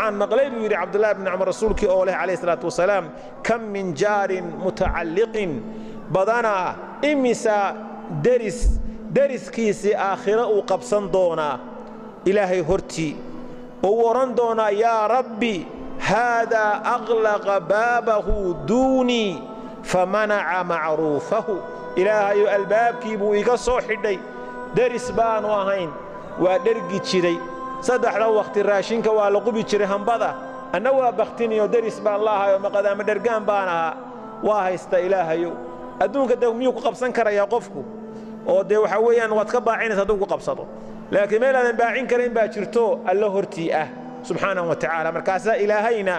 عن مقلب يري عبد الله بن عمر رسولك أوله عليه الصلاة والسلام كم من جار متعلق بدنا إمسا درس كيسي آخرة وقبصن دونا إلهي هرتي وورن دونا يا ربي هذا أغلق بابه دوني فمنع معروفه إلهي الباب كيبو إيقصو حدي درس بان وهين ودرقي تشري صدح لو وقت الراشين كوالقبي تشري هنبضة أنه بختني ودرس بان الله ومقدام درقان بانها واهيست إلهي أدونك دوميوك قبصان كرا يقفكو oo de waxa weeyaan wad ka baacinaysa haduu ku qabsado laakiin meel aan baacin karin baa jirto Allah hortii ah subhanahu wa ta'ala markaasa ilaahayna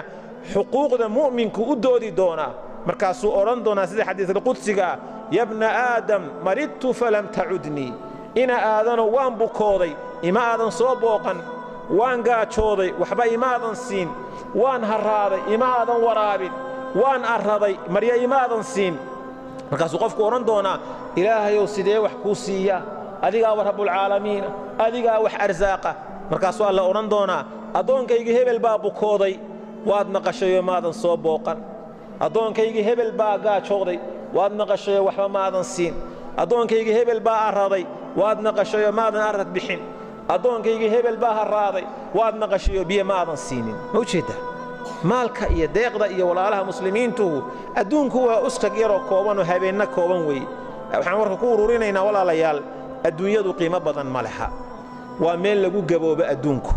xuquuqda mu'minku u doodi doona markaasuu oran doona sida xadiiska qudsiga ya ibn aadam maridtu falam ta'udni ina aadano waan bukooday ima aadan soo booqan waan gaajooday waxba ima aadan siin waan haraaday ima aadan waraabin waan araday mariya ima aadan siin markaasuu qofku oran doona ilaahayow sidee wax ku siiya adiga wa rabbul aalamiin adiga wax arzaaqa markaasuu alla oran doona adoonkayga hebel baa bukooday waad naqashayo maadan soo booqan adoonkayga hebel baa gaajooday waad naqashayo waxba maadan siin adoonkayga hebel baa araday waad naqashayo maadan arad bixin adoonkayga hebel baa haraaday waad naqashayo biyo maadan siinin ma ujeedaa maalka iyo deeqda iyo walaalaha muslimiintu adduunku waa usqag yar oo kooban oo habeenna kooban weey waxaan warka ku ururinaynaa walaalayaal adduunyadu qiimo badan ma laha waa meel lagu gaboobo adduunku